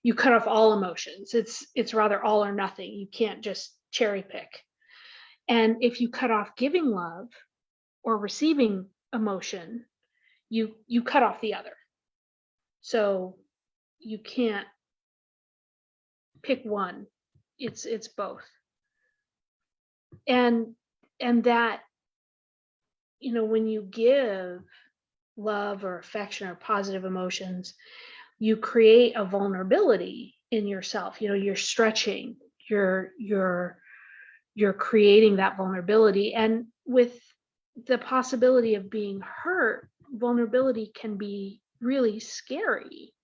you cut off all emotions. It's rather all or nothing. You can't just cherry pick. And if you cut off giving love or receiving emotion, you cut off the other. So you can't pick one. It's both. And that, when you give love or affection or positive emotions, you create a vulnerability in yourself. You're stretching, you're creating that vulnerability. And with the possibility of being hurt, vulnerability can be really scary.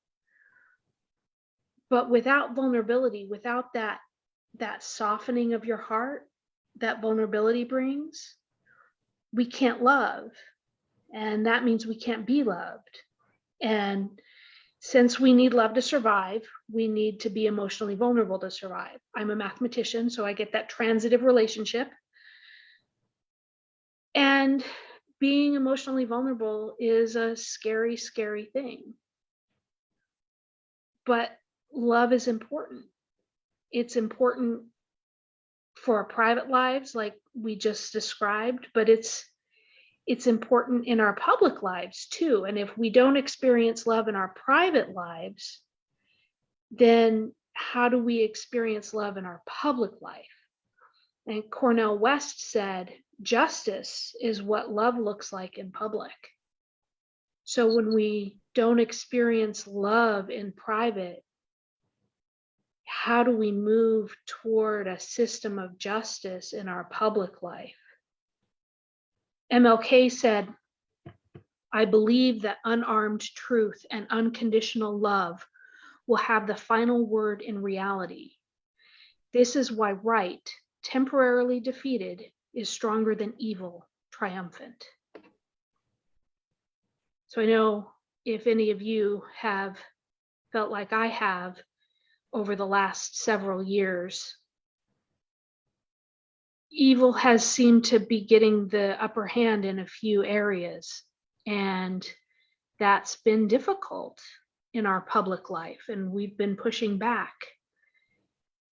But without vulnerability, without that softening of your heart that vulnerability brings, we can't love. And that means we can't be loved. And since we need love to survive, we need to be emotionally vulnerable to survive. I'm a mathematician, so I get that transitive relationship. And being emotionally vulnerable is a scary, scary thing. But love is important. It's important for our private lives, like we just described, but it's important in our public lives too. And if we don't experience love in our private lives, then how do we experience love in our public life? And Cornel West said, justice is what love looks like in public. So when we don't experience love in private, how do we move toward a system of justice in our public life? MLK said, I believe that unarmed truth and unconditional love will have the final word in reality. This is why right, temporarily defeated, is stronger than evil, triumphant. So I know if any of you have felt like I have over the last several years, evil has seemed to be getting the upper hand in a few areas, and that's been difficult in our public life, and we've been pushing back.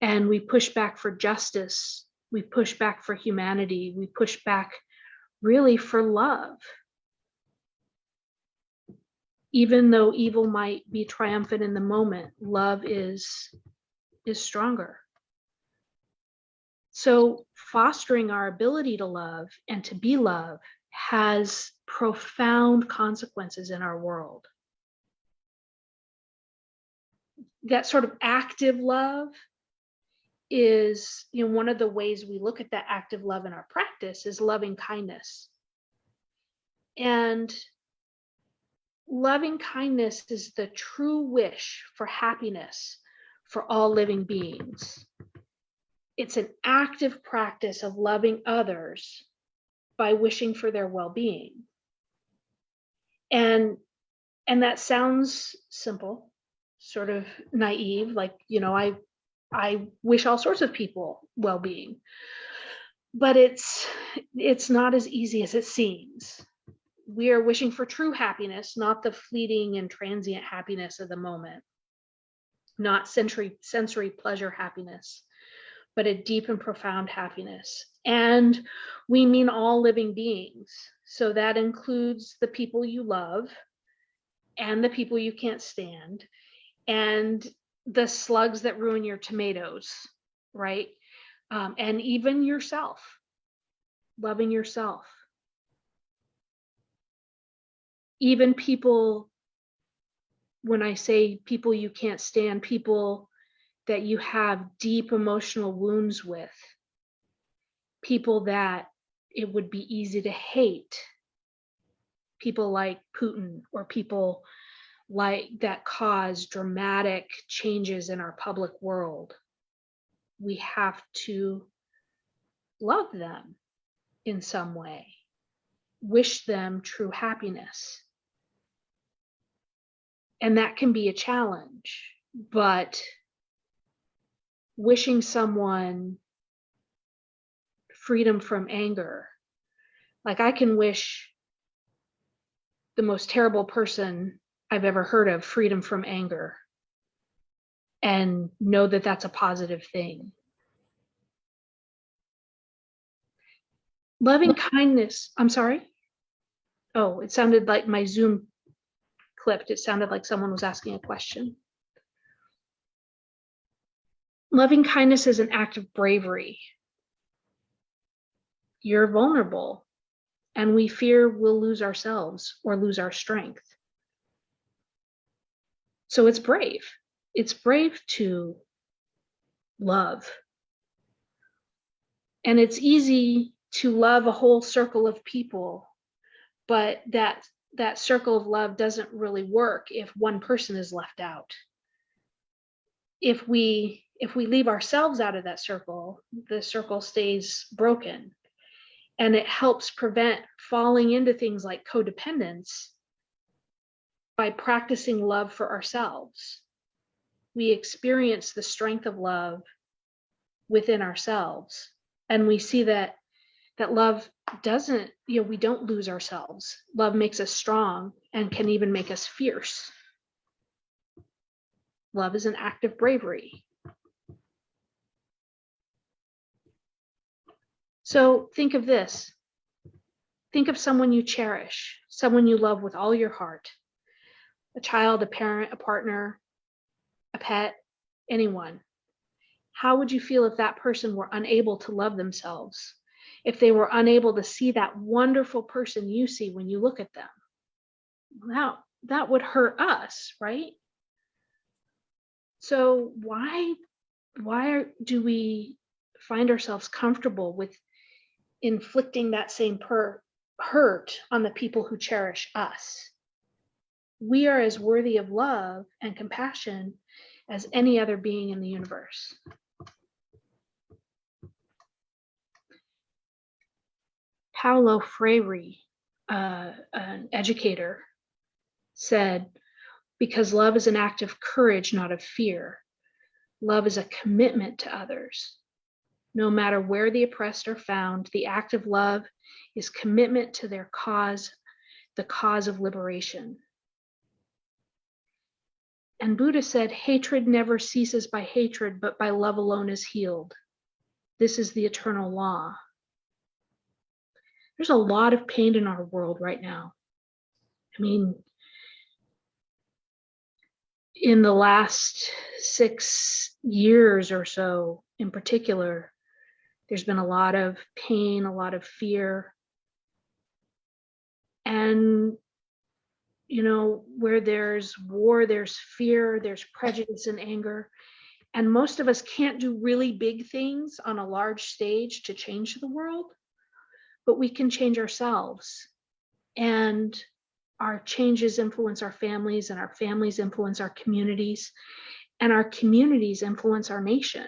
And we push back for justice, we push back for humanity, we push back really for love. Even though evil might be triumphant in the moment, love is stronger. So fostering our ability to love and to be loved has profound consequences in our world. That sort of active love is, one of the ways we look at that active love in our practice is loving kindness. And loving kindness is the true wish for happiness for all living beings. It's an active practice of loving others by wishing for their well-being. And that sounds simple, sort of naive, like, I wish all sorts of people well-being. But it's not as easy as it seems. We are wishing for true happiness, not the fleeting and transient happiness of the moment, not sensory pleasure happiness, but a deep and profound happiness. And we mean all living beings. So that includes the people you love and the people you can't stand and the slugs that ruin your tomatoes, right? And even yourself, loving yourself. Even people, when I say people you can't stand, people that you have deep emotional wounds with, people that it would be easy to hate, people like Putin or people like that cause dramatic changes in our public world. We have to love them in some way, wish them true happiness. And that can be a challenge, but wishing someone freedom from anger, like I can wish the most terrible person I've ever heard of freedom from anger. and know that that's a positive thing. Loving kindness, I'm sorry. Oh, it sounded like my Zoom clipped. It sounded like someone was asking a question. Loving kindness is an act of bravery. You're vulnerable, and we fear we'll lose ourselves or lose our strength. So it's brave. It's brave to love. And it's easy to love a whole circle of people, but that circle of love doesn't really work if one person is left out. If we leave ourselves out of that circle, the circle stays broken. And it helps prevent falling into things like codependence by practicing love for ourselves. We experience the strength of love within ourselves. And we see that love doesn't, we don't lose ourselves. Love makes us strong and can even make us fierce. Love is an act of bravery. So think of this. Think of someone you cherish, someone you love with all your heart. A child, a parent, a partner, a pet, anyone. How would you feel if that person were unable to love themselves? If they were unable to see that wonderful person you see when you look at them? That would hurt us, right? So why do we find ourselves comfortable with inflicting that same hurt on the people who cherish us? We are as worthy of love and compassion as any other being in the universe. Paulo Freire, an educator, said, because love is an act of courage, not of fear. Love is a commitment to others. No matter where the oppressed are found, the act of love is commitment to their cause, the cause of liberation. And Buddha said, hatred never ceases by hatred, but by love alone is healed. This is the eternal law. There's a lot of pain in our world right now. I mean, in the last 6 years or so, in particular, there's been a lot of pain, a lot of fear. And, where there's war, there's fear, there's prejudice and anger. And most of us can't do really big things on a large stage to change the world, but we can change ourselves. And our changes influence our families, and our families influence our communities, and our communities influence our nation.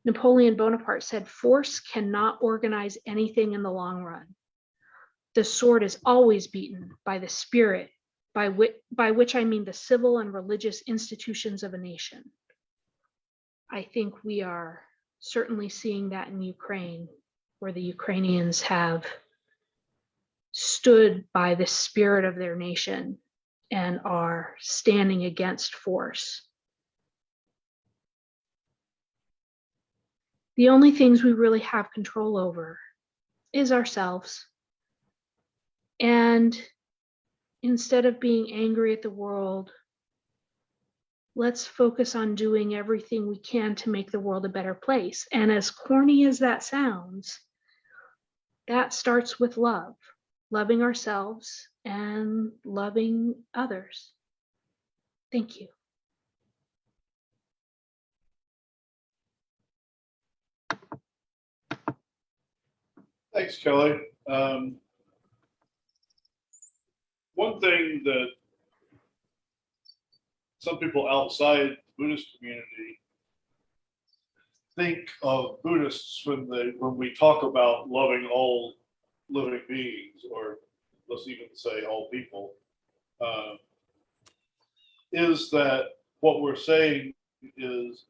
Napoleon Bonaparte said, force cannot organize anything in the long run. The sword is always beaten by the spirit, by which I mean the civil and religious institutions of a nation. I think we are certainly seeing that in Ukraine, where the Ukrainians have stood by the spirit of their nation and are standing against force. The only things we really have control over is ourselves. And instead of being angry at the world, let's focus on doing everything we can to make the world a better place. And as corny as that sounds, that starts with love, loving ourselves and loving others. Thank you. Thanks, Kelly. One thing that some people outside the Buddhist community think of Buddhists when we talk about loving all living beings, or let's even say all people, is that what we're saying is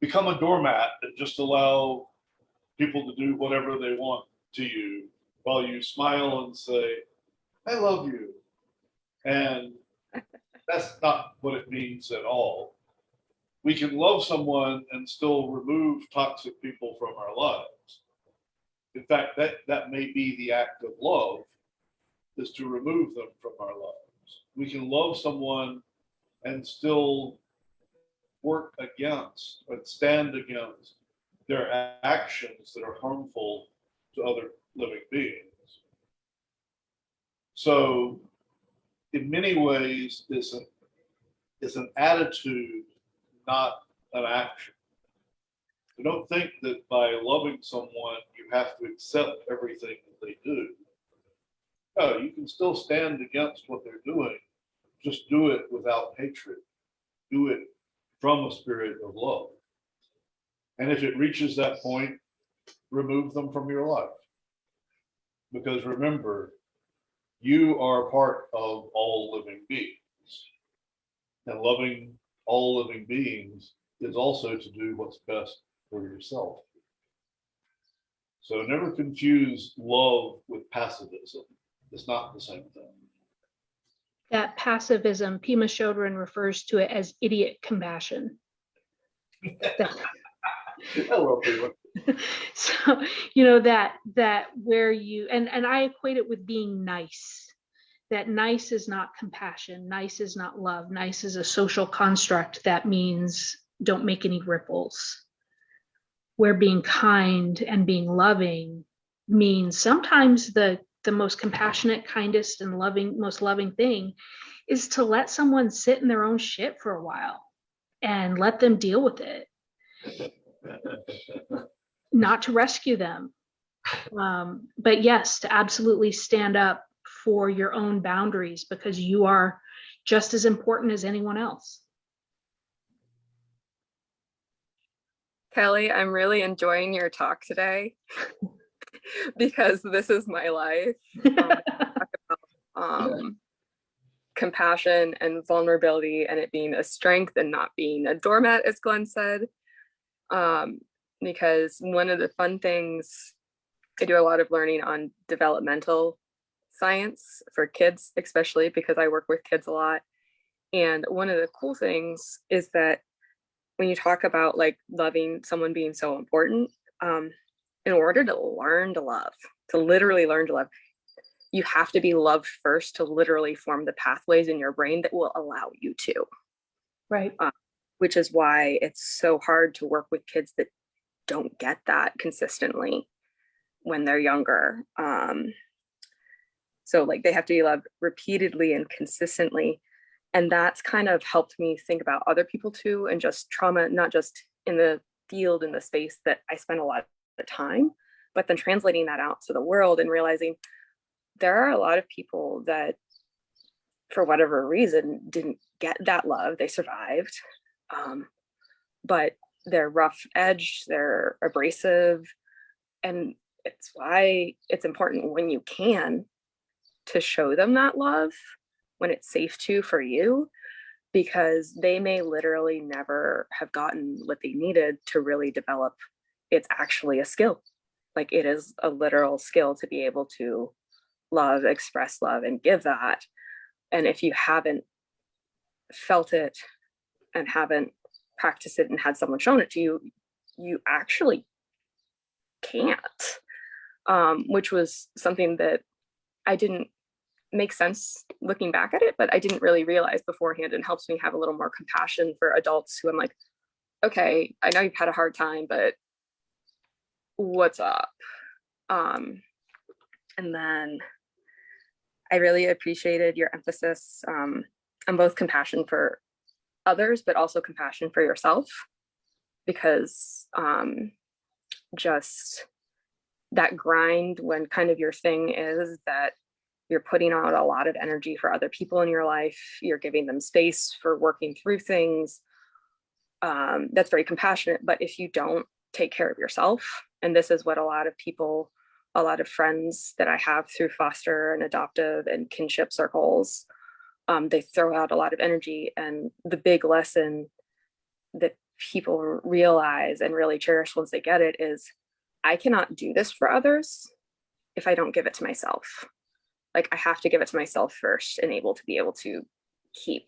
become a doormat and just allow people to do whatever they want to you while you smile and say, I love you. And That's not what it means at all. We can love someone and still remove toxic people from our lives. In fact, that may be the act of love, is to remove them from our lives. We can love someone and still work against or stand against their actions that are harmful to other living beings. So, in many ways, it's an attitude, not an action. I don't think that by loving someone, you have to accept everything that they do. No, you can still stand against what they're doing. Just do it without hatred. Do it from a spirit of love. And if it reaches that point, remove them from your life. Because remember, you are part of all living beings. And loving all living beings is also to do what's best for yourself. So never confuse love with passivism. It's not the same thing. That passivism, Pima Chodron refers to it as idiot compassion. Hello, Pima. So, that where you, and I equate it with being nice. That nice is not compassion. Nice is not love. Nice is a social construct that means don't make any ripples. Where being kind and being loving means sometimes the most compassionate, kindest, and most loving thing is to let someone sit in their own shit for a while and let them deal with it. Not to rescue them. But yes, to absolutely stand up for your own boundaries, because you are just as important as anyone else. Kelly, I'm really enjoying your talk today because this is my life. Compassion and vulnerability, and it being a strength and not being a doormat, as Glenn said. Because one of the fun things, I do a lot of learning on developmental science for kids, especially because I work with kids a lot. And one of the cool things is that when you talk about like loving someone being so important, in order to learn to love, to literally learn to love, you have to be loved first to literally form the pathways in your brain that will allow you to. Right. Which is why it's so hard to work with kids that don't get that consistently when they're younger. So like they have to be loved repeatedly and consistently. And that's kind of helped me think about other people too, and just trauma, not just in the field, in the space that I spend a lot of time, but then translating that out to the world and realizing there are a lot of people that for whatever reason didn't get that love. They survived, but they're rough edged, they're abrasive. And it's why it's important when you can to show them that love when it's safe to for you, because they may literally never have gotten what they needed to really develop. It's actually a skill. Like it is a literal skill to be able to love, express love, and give that. And if you haven't felt it and haven't practiced it and had someone shown it to you, you actually can't. Which was something that I didn't make sense looking back at it, but I didn't really realize beforehand, and helps me have a little more compassion for adults who I'm like, okay, I know you've had a hard time, but what's up? And then I really appreciated your emphasis on both compassion for others, but also compassion for yourself, because just that grind, when kind of your thing is that you're putting out a lot of energy for other people in your life, you're giving them space for working through things. That's very compassionate. But if you don't take care of yourself, and this is what a lot of people, a lot of friends that I have through foster and adoptive and kinship circles, they throw out a lot of energy. And the big lesson that people realize and really cherish once they get it is, I cannot do this for others if I don't give it to myself. Like I have to give it to myself first and be able to keep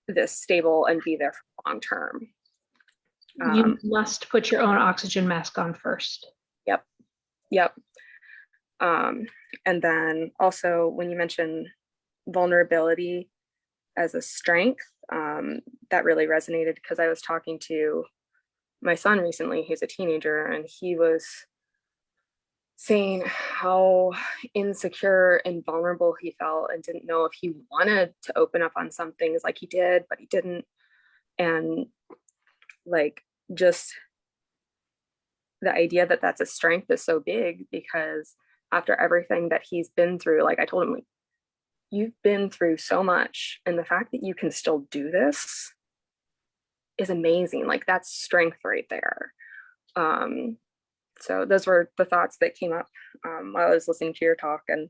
this stable and be there for long term. You must put your own oxygen mask on first. Yep. And then also when you mention vulnerability as a strength, that really resonated because I was talking to my son recently. He's a teenager, and he was saying how insecure and vulnerable he felt and didn't know if he wanted to open up on some things like he did, but he didn't. And like just the idea that that's a strength is so big, because after everything that he's been through, like I told him, like, you've been through so much, and the fact that you can still do this is amazing. Like that's strength right there. So those were the thoughts that came up while I was listening to your talk, and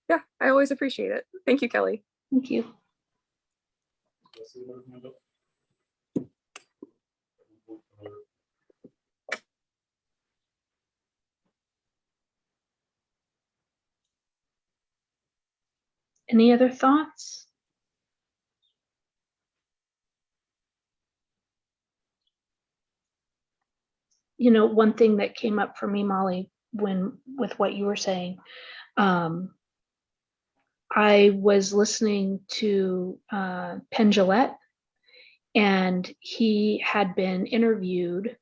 yeah, I always appreciate it. Thank you, Kelly. Thank you. Any other thoughts? You know, one thing that came up for me, Molly, when with what you were saying, I was listening to Penn Jillette, and he had been interviewed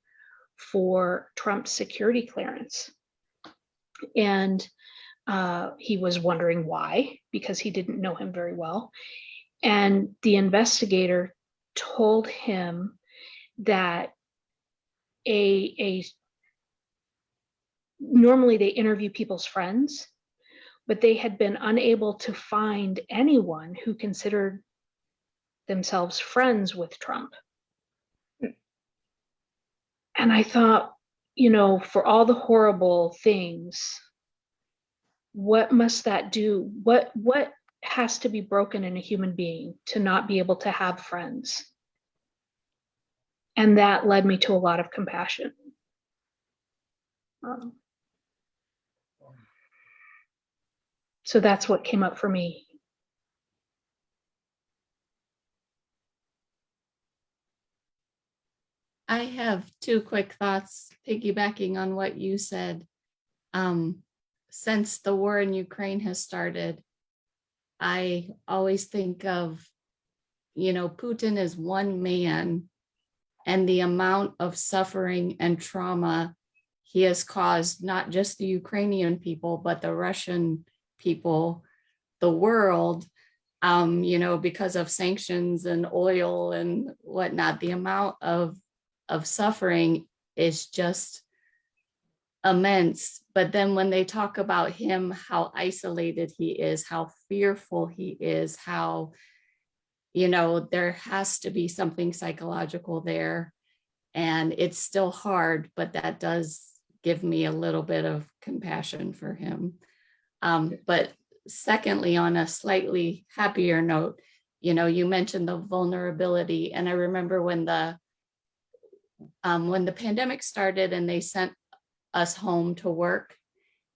for Trump's security clearance. And he was wondering why, because he didn't know him very well. And the investigator told him that normally they interview people's friends, but they had been unable to find anyone who considered themselves friends with Trump. And I thought, you know, for all the horrible things, what must that do? What has to be broken in a human being to not be able to have friends? And that led me to a lot of compassion. So that's what came up for me. I have two quick thoughts piggybacking on what you said. Since the war in Ukraine has started, I always think of, you know, Putin is one man, and the amount of suffering and trauma he has caused, not just the Ukrainian people, but the Russian people, the world, you know, because of sanctions and oil and whatnot. The amount of suffering is just immense. But then when they talk about him, how isolated he is, how fearful he is, how, you know, there has to be something psychological there. And it's still hard, but that does give me a little bit of compassion for him. But secondly, on a slightly happier note, you know, you mentioned the vulnerability. And I remember when the pandemic started and they sent us home to work.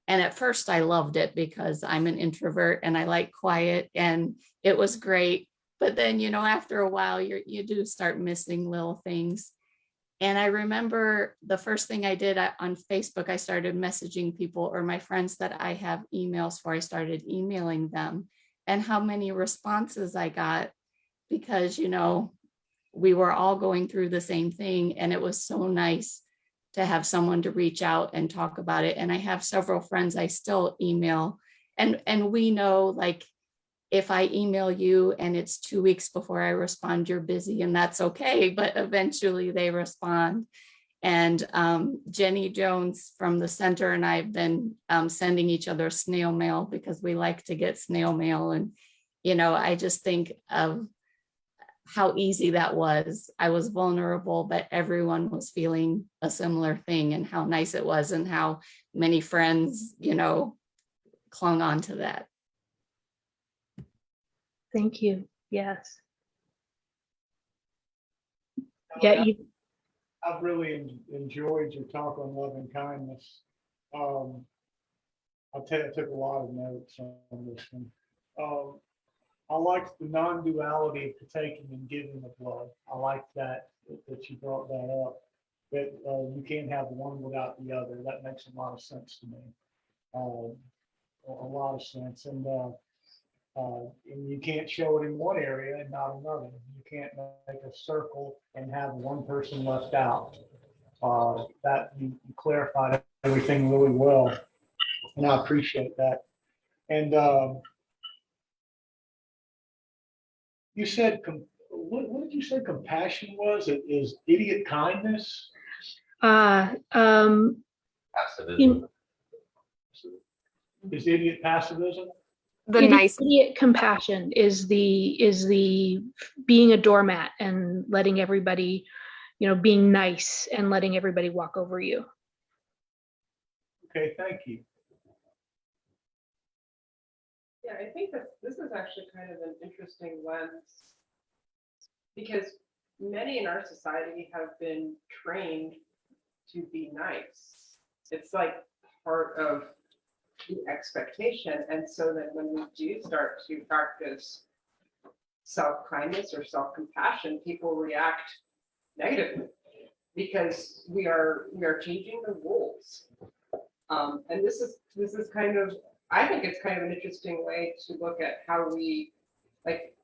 And at first I loved it because I'm an introvert and I like quiet, and it was great. But then, you know, after a while, you do start missing little things. And I remember the first thing I did on Facebook, I started messaging people, or my friends that I have emails for, I started emailing them, and how many responses I got, because, you know, we were all going through the same thing. And it was so nice to have someone to reach out and talk about it. And I have several friends I still email, and we know, like, if I email you and it's 2 weeks before I respond, you're busy, and that's okay. But eventually they respond. And Jenny Jones from the center and I have been sending each other snail mail because we like to get snail mail. And, you know, I just think of how easy that was. I was vulnerable, but everyone was feeling a similar thing, and how nice it was, and how many friends, you know, clung on to that. Thank you. Yes. Yeah, I've really enjoyed your talk on love and kindness. I'll tell you, I took a lot of notes on this one. I like the non-duality of the taking and giving of love. I like that you brought that up. That you can't have one without the other. That makes a lot of sense to me. A lot of sense, and you can't show it in one area and not another. You can't make a circle and have one person left out. That you clarified everything really well, and I appreciate that. And you said, what did you say compassion was? It is idiot kindness? In- Is idiot passivism? The nice, idiot compassion is the being a doormat and letting everybody, being nice and letting everybody walk over you. Okay, thank you. Yeah, I think that this is actually kind of an interesting lens because many in our society have been trained to be nice. It's like part of the expectation. And so that when we do start to practice self-kindness or self-compassion, people react negatively because we are changing the rules. And this is kind of, I think it's kind of an interesting way to look at how we, like,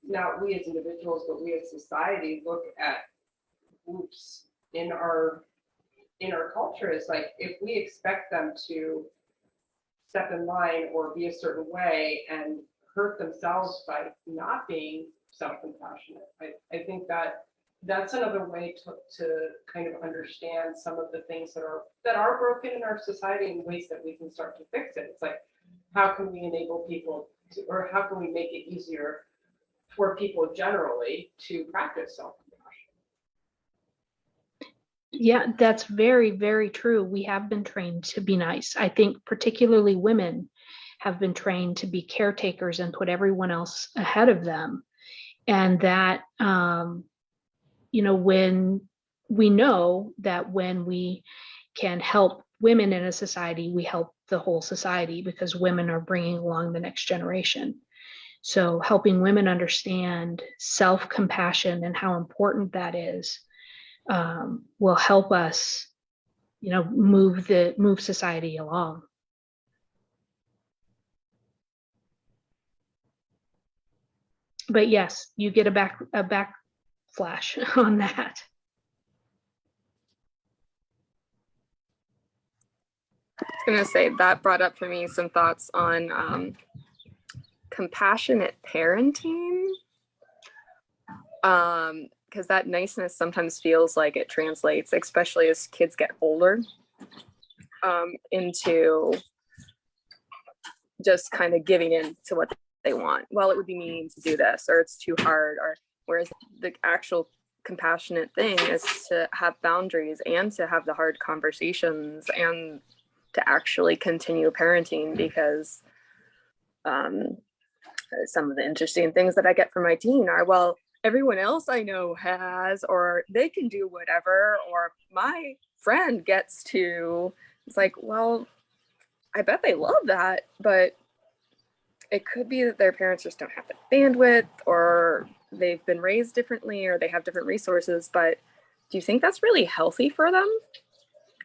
not we as individuals, but we as society look at groups in our culture. Is like, if we expect them to step in line or be a certain way and hurt themselves by not being self-compassionate, I think that that's another way to kind of understand some of the things that are broken in our society in ways that we can start to fix it. It's like, how can we enable people to, or how can we make it easier for people generally to practice self-compassion? Yeah, that's very, very true. We have been trained to be nice. I think particularly women have been trained to be caretakers and put everyone else ahead of them. And that, when we know that when we can help women in a society, we help the whole society because women are bringing along the next generation. So helping women understand self-compassion and how important that is will help us, move society along. But yes, you get a backflash on that. I was going to say that brought up for me some thoughts on compassionate parenting. Because that niceness sometimes feels like it translates, especially as kids get older, into just kind of giving in to what they want. Well, it would be mean to do this, or it's too hard, or whereas the actual compassionate thing is to have boundaries and to have the hard conversations and to actually continue parenting, because some of the interesting things that I get from my teen are, well, everyone else I know has, or they can do whatever, or my friend gets to. It's like, well, I bet they love that, but it could be that their parents just don't have the bandwidth, or they've been raised differently, or they have different resources. But do you think that's really healthy for them?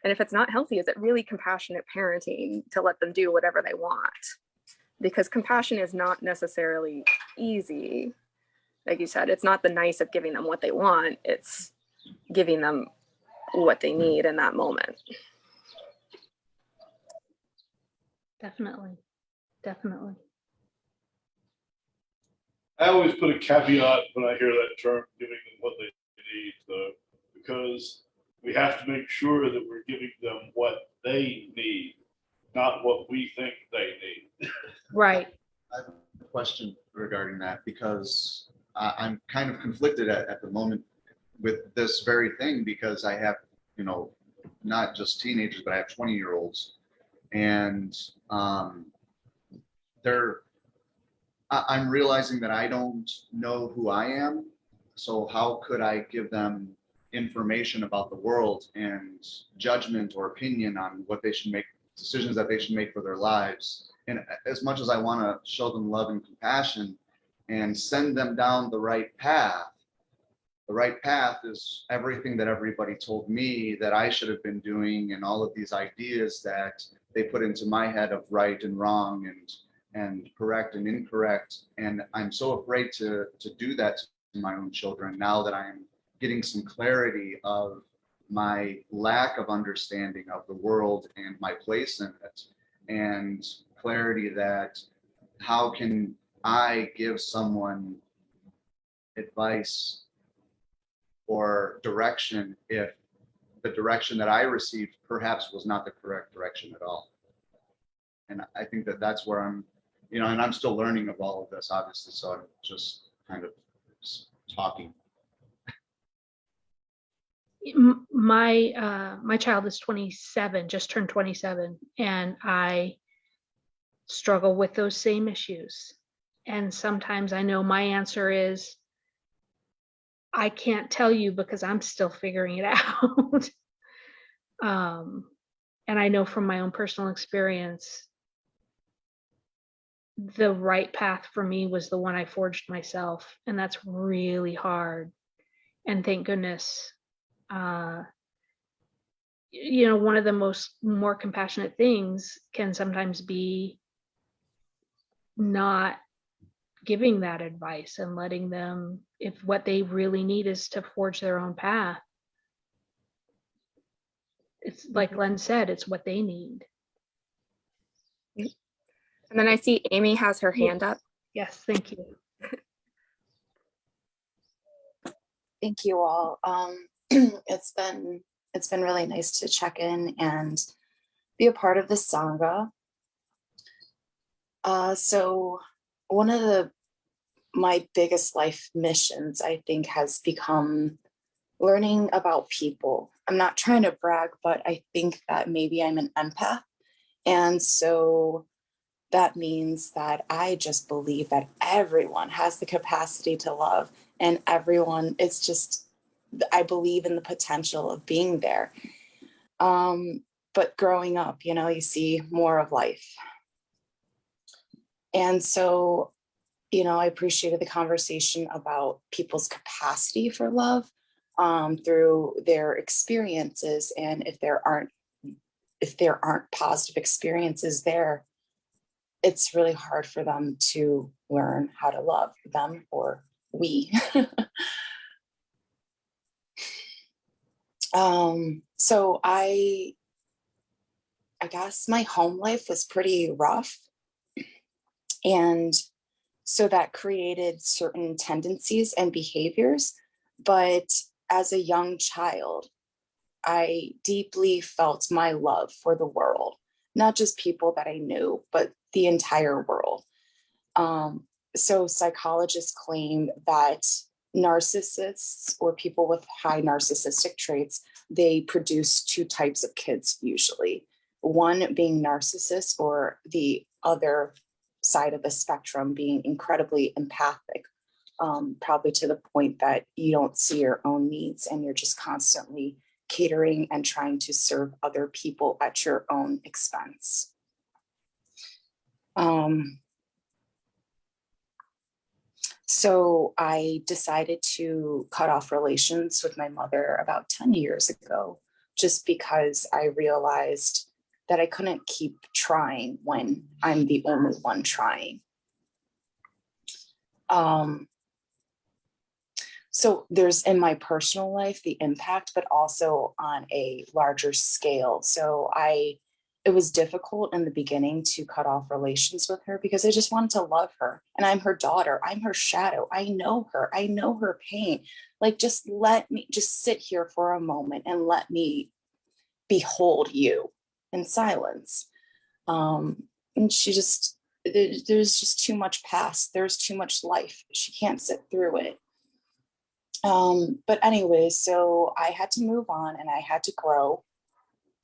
And if it's not healthy, is it really compassionate parenting to let them do whatever they want? Because compassion is not necessarily easy. Like you said, it's not the nice of giving them what they want. It's giving them what they need in that moment. Definitely. I always put a caveat when I hear that term, giving them what they need, though, because we have to make sure that we're giving them what they need, not what we think they need. Right. I have a question regarding that, because I'm kind of conflicted at the moment with this very thing, because I have, not just teenagers, but I have 20-year-olds, and I'm realizing that I don't know who I am. So how could I give them information about the world and judgment or opinion on what they should make, decisions that they should make for their lives? And as much as I want to show them love and compassion, and send them down the right path. The right path is everything that everybody told me that I should have been doing, and all of these ideas that they put into my head of right and wrong and correct and incorrect. And I'm so afraid to do that to my own children now that I'm getting some clarity of my lack of understanding of the world and my place in it, and clarity that how can I give someone advice or direction if the direction that I received perhaps was not the correct direction at all. And I think that that's where I'm, and I'm still learning of all of this, obviously. So I'm just kind of talking. My child is 27, just turned 27, and I struggle with those same issues. And sometimes I know my answer is, I can't tell you because I'm still figuring it out. And I know from my own personal experience, the right path for me was the one I forged myself. And that's really hard. And thank goodness, one of the more compassionate things can sometimes be not giving that advice and letting them, if what they really need is to forge their own path, it's like Len said, it's what they need. And then I see Amy has her hand up. Yes, thank you. Thank you all. It's been really nice to check in and be a part of this Sangha. So one of my biggest life missions, I think, has become learning about people. I'm not trying to brag, but I think that maybe I'm an empath. And so that means that I just believe that everyone has the capacity to love, and everyone, it's just, I believe in the potential of being there. But growing up, you see more of life. And so, I appreciated the conversation about people's capacity for love through their experiences. And if there aren't positive experiences there, it's really hard for them to learn how to love them, or we. So I guess my home life was pretty rough. And so that created certain tendencies and behaviors. But as a young child, I deeply felt my love for the world, not just people that I knew, but the entire world. So psychologists claim that narcissists, or people with high narcissistic traits, they produce two types of kids usually. One being narcissists, or the other side of the spectrum being incredibly empathic, probably to the point that you don't see your own needs and you're just constantly catering and trying to serve other people at your own expense. So I decided to cut off relations with my mother about 10 years ago, just because I realized that I couldn't keep trying when I'm the only one trying. So there's, in my personal life, the impact, but also on a larger scale. So it was difficult in the beginning to cut off relations with her because I just wanted to love her. And I'm her daughter. I'm her shadow. I know her. I know her pain. Like, just let me just sit here for a moment and let me behold you in silence. And she just, there's just too much past. There's too much life. She can't sit through it. But anyway, so I had to move on and I had to grow.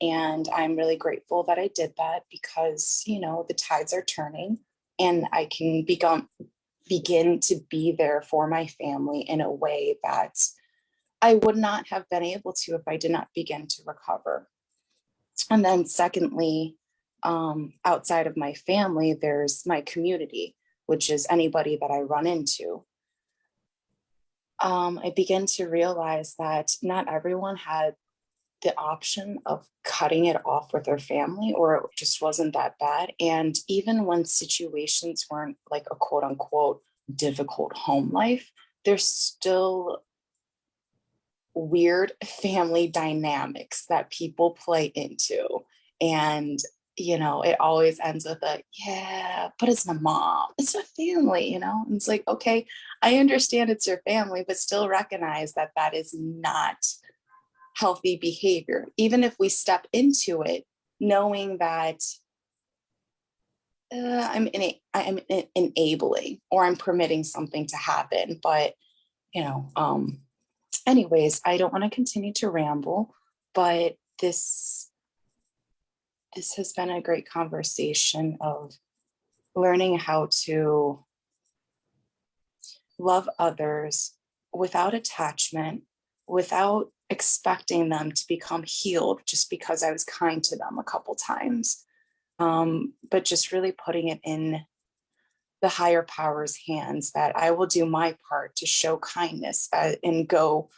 And I'm really grateful that I did that because, the tides are turning and I can begin to be there for my family in a way that I would not have been able to if I did not begin to recover. And then secondly, outside of my family, there's my community. which is anybody that I run into, I begin to realize that not everyone had the option of cutting it off with their family, or it just wasn't that bad. And even when situations weren't like a quote unquote difficult home life, there's still weird family dynamics that people play into. And, you know, it always ends with a, yeah, but it's my mom, it's my family, you know? And it's like, okay, I understand it's your family, but still recognize that that is not healthy behavior. Even if we step into it, knowing that I'm enabling or I'm permitting something to happen. But, you know, anyways, I don't want to continue to ramble, but this has been a great conversation of learning how to love others without attachment, without expecting them to become healed just because I was kind to them a couple times. But just really putting it in the higher power's hands, that I will do my part to show kindness and go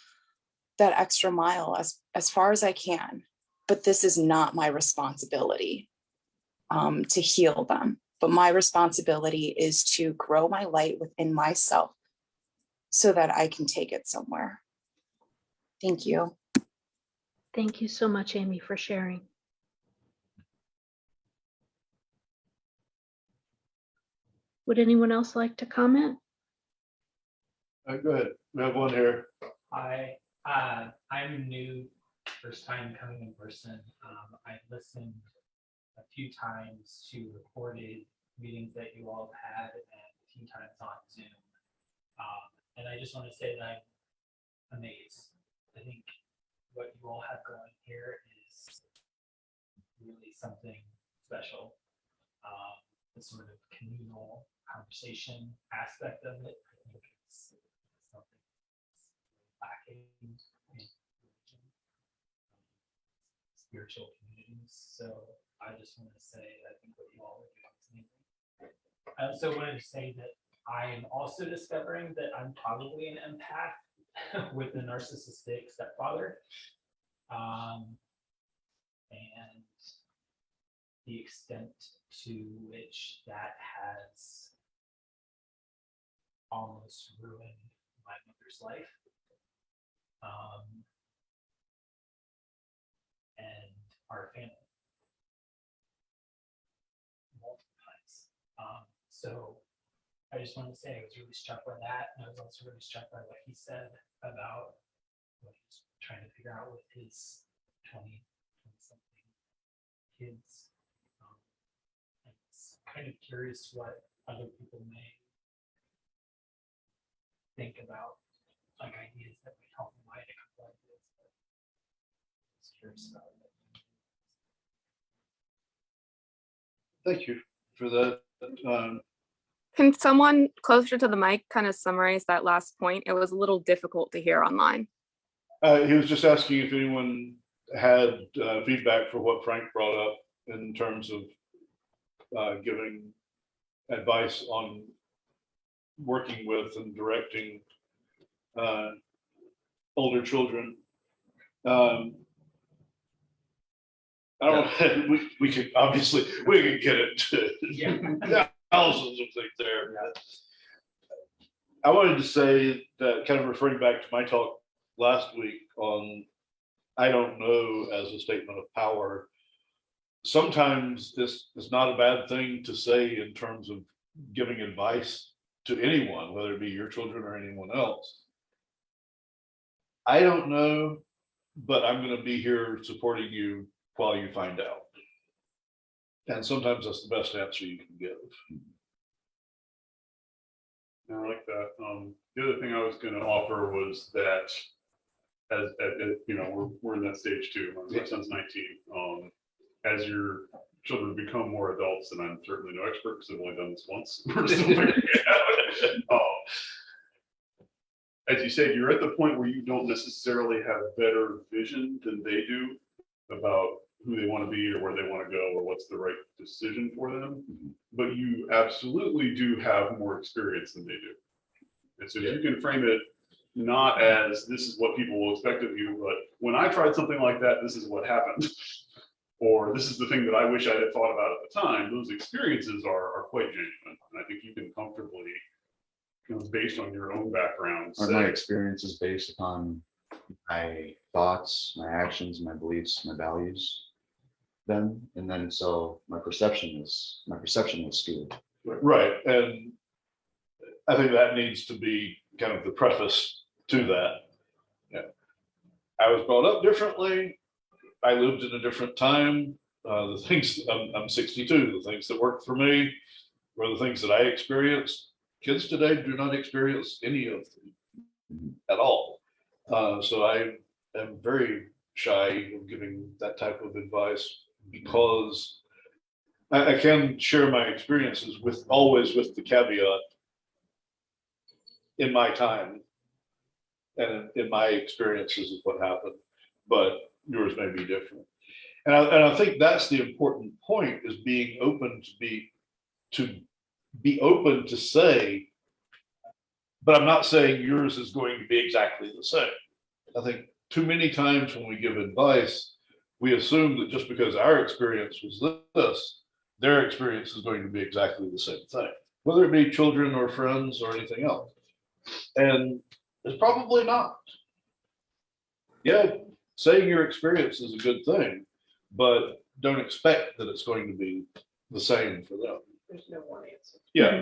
that extra mile as far as I can. But this is not my responsibility to heal them. But my responsibility is to grow my light within myself so that I can take it somewhere. Thank you. Thank you so much, Amy, for sharing. Would anyone else like to comment? Go ahead. We have one here. Hi, I'm new, first time coming in person. I listened a few times to recorded meetings that you all have had and a few times on Zoom. And I just want to say that I'm amazed. I think what you all have going here is really something special. The sort of communal conversation aspect of it, I think it's something that's lacking in religion, spiritual communities. So I just want to say I think what you all are doing is amazing. I also wanted to say that I am also discovering that I'm probably an empath with a narcissistic stepfather. And the extent to which that has almost ruined my mother's life. And our family multiple times. So I just wanted to say I was really struck by that. And I was also really struck by what he said about what he's trying to figure out with his 20 something kids. And it's kind of curious what other people may think about, like ideas that would help them write a couple ideas. But I was curious about it. Thank you for that. Can someone closer to the mic kind of summarize that last point? It was a little difficult to hear online. He was just asking if anyone had feedback for what Frank brought up in terms of giving advice on working with and directing older children. I don't know, we could obviously, we could get it to thousands of things there. I wanted to say that, kind of referring back to my talk last week on, I don't know, as a statement of power. Sometimes this is not a bad thing to say in terms of giving advice to anyone, whether it be your children or anyone else. I don't know, but I'm going to be here supporting you while you find out. And sometimes that's the best answer you can give. I like that. The other thing I was going to offer was that, as you know, we're in that stage too. My son's 19. As your children become more adults, and I'm certainly no expert because I've only done this once. We're still figuring it out. As you said, you're at the point where you don't necessarily have better vision than they do about who they want to be or where they want to go or what's the right decision for them. but you absolutely do have more experience than they do. And so you can frame it not as this is what people will expect of you, but when I tried something like that, this is what happened. Or this is the thing that I wish I had thought about at the time. Those experiences are quite genuine. And I think you can comfortably, based on your own background. Are my experiences based upon my thoughts, my actions, my beliefs, my values then? And then so my perception is skewed. Right, and I think that needs to be kind of the preface to that. Yeah. I was brought up differently. I lived in a different time. The things, I'm 62, the things that worked for me were the things that I experienced. Kids today do not experience any of them at all. So I am very shy of giving that type of advice because I can share my experiences always with the caveat in my time and in my experiences of what happened, but yours may be different. And I think that's the important point, is being open to be open to say, but I'm not saying yours is going to be exactly the same. I think too many times when we give advice, we assume that just because our experience was this, their experience is going to be exactly the same thing, whether it be children or friends or anything else. And it's probably not. Yeah, saying your experience is a good thing, but don't expect that it's going to be the same for them. There's no one answer. Yeah.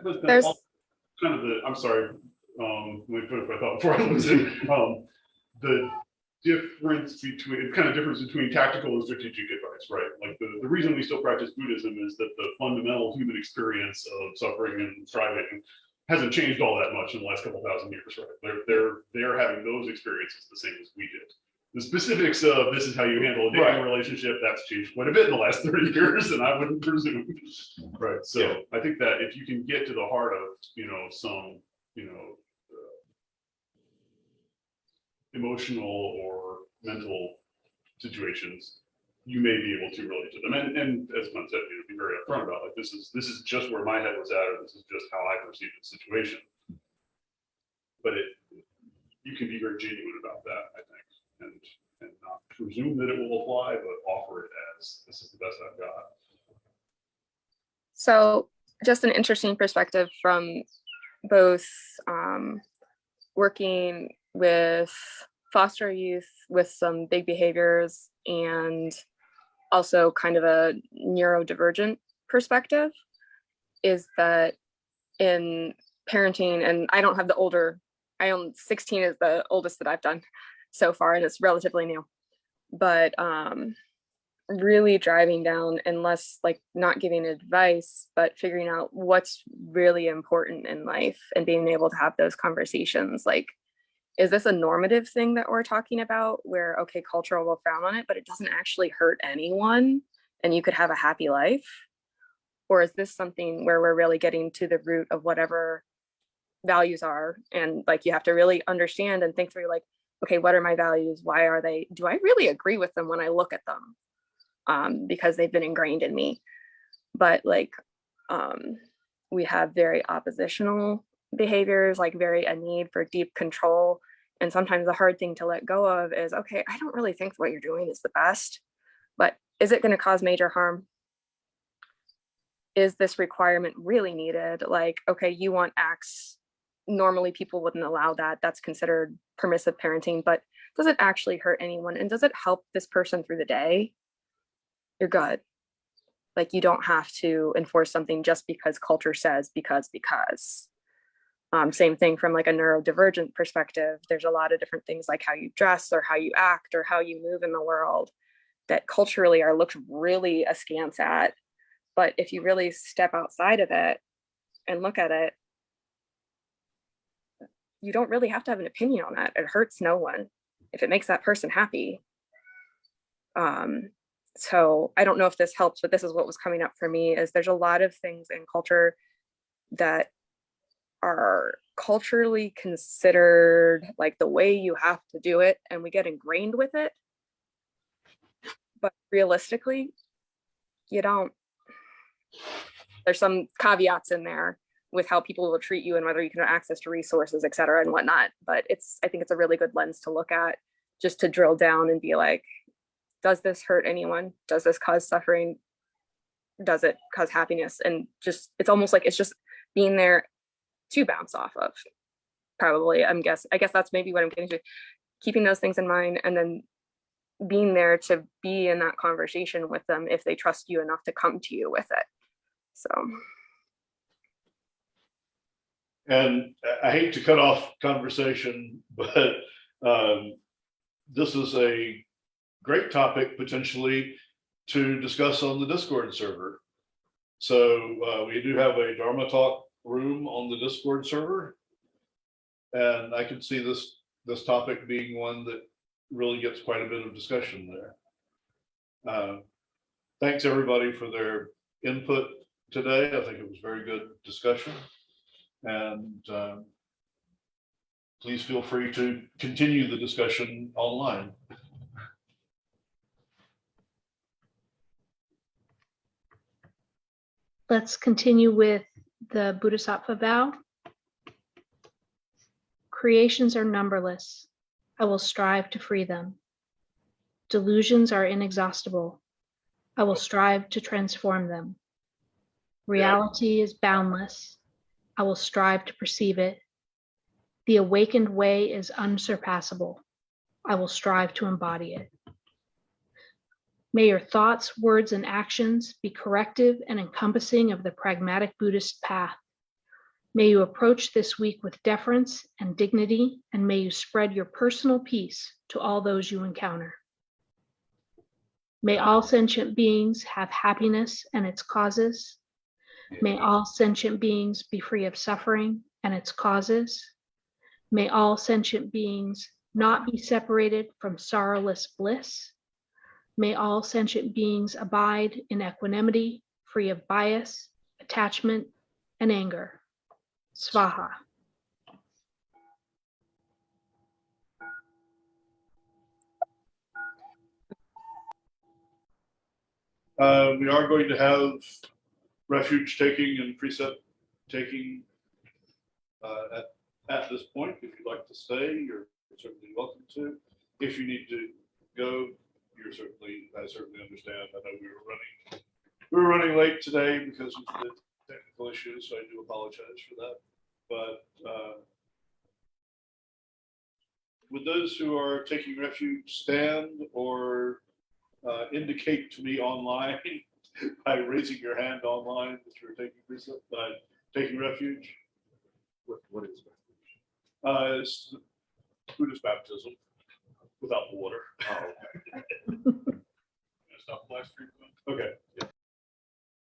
But then There's- also kind of I'm sorry, let me put up my thought before I lose it. The difference between tactical and strategic advice, right? Like the reason we still practice Buddhism is that the fundamental human experience of suffering and striving hasn't changed all that much in the last couple thousand years, right? They're having those experiences the same as we did. The specifics of this is how you handle a dating relationship, that's changed quite a bit in the last 30 years, and I wouldn't presume. Right. So yeah. I think that if you can get to the heart of, some, emotional or mental situations, you may be able to relate to them. And as Glenn said, be very upfront about like this is just where my head was at, or this is just how I perceive the situation. But you can be very genuine about that, I think. And not presume that it will apply, but offer it as this is the best I've got. So just an interesting perspective from both working with foster youth with some big behaviors and also kind of a neurodivergent perspective, is that in parenting, and I don't have the older, 16 is the oldest that I've done so far, and it's relatively new, but really driving down and less like not giving advice, but figuring out what's really important in life and being able to have those conversations. Like, is this a normative thing that we're talking about where, okay, culture will frown on it, but it doesn't actually hurt anyone and you could have a happy life? Or is this something where we're really getting to the root of whatever values are? And like, you have to really understand and think through like, okay, what are my values? Why are they? Do I really agree with them when I look at them? Because they've been ingrained in me. But like, we have very oppositional behaviors, like a need for deep control. And sometimes the hard thing to let go of is, okay, I don't really think what you're doing is the best, but is it going to cause major harm? Is this requirement really needed? Like, okay, you want X. Normally people wouldn't allow that. That's considered permissive parenting, but does it actually hurt anyone? And does it help this person through the day? You're good. Like, you don't have to enforce something just because culture says because. Same thing from like a neurodivergent perspective. There's a lot of different things like how you dress or how you act or how you move in the world that culturally are looked really askance at. But if you really step outside of it and look at it, you don't really have to have an opinion on that. It hurts no one if it makes that person happy. So I don't know if this helps, but this is what was coming up for me, is there's a lot of things in culture that are culturally considered like the way you have to do it, and we get ingrained with it. But realistically, you don't. there's some caveats in there with how people will treat you and whether you can have access to resources, et cetera, and whatnot. But I think it's a really good lens to look at, just to drill down and be like, does this hurt anyone? Does this cause suffering? Does it cause happiness? And just, it's almost like it's just being there to bounce off of. Probably, I guess that's maybe what I'm getting to. Keeping those things in mind, and then being there to be in that conversation with them if they trust you enough to come to you with it. So. And I hate to cut off conversation, but this is a great topic potentially to discuss on the Discord server. So we do have a Dharma Talk room on the Discord server. And I can see this topic being one that really gets quite a bit of discussion there. Thanks everybody for their input today. I think it was very good discussion. And please feel free to continue the discussion online. Let's continue with the Bodhisattva vow. Creations are numberless. I will strive to free them. Delusions are inexhaustible. I will strive to transform them. Reality is boundless. I will strive to perceive it. The awakened way is unsurpassable. I will strive to embody it. May your thoughts, words, and actions be corrective and encompassing of the pragmatic Buddhist path. May you approach this week with deference and dignity, and may you spread your personal peace to all those you encounter. May all sentient beings have happiness and its causes. May all sentient beings be free of suffering and its causes. May all sentient beings not be separated from sorrowless bliss. May all sentient beings abide in equanimity, free of bias, attachment, and anger. Svaha. We are going to have refuge taking and precept taking at this point. If you'd like to stay, you're certainly welcome to. If you need to go, I certainly understand. I know we were running late today because of the technical issues, so I do apologize for that. But would those who are taking refuge stand or indicate to me online by raising your hand online that you're taking precept, taking refuge? What is refuge? It's Buddhist baptism without the water. Oh, okay. Stop the live stream. Okay. Yeah.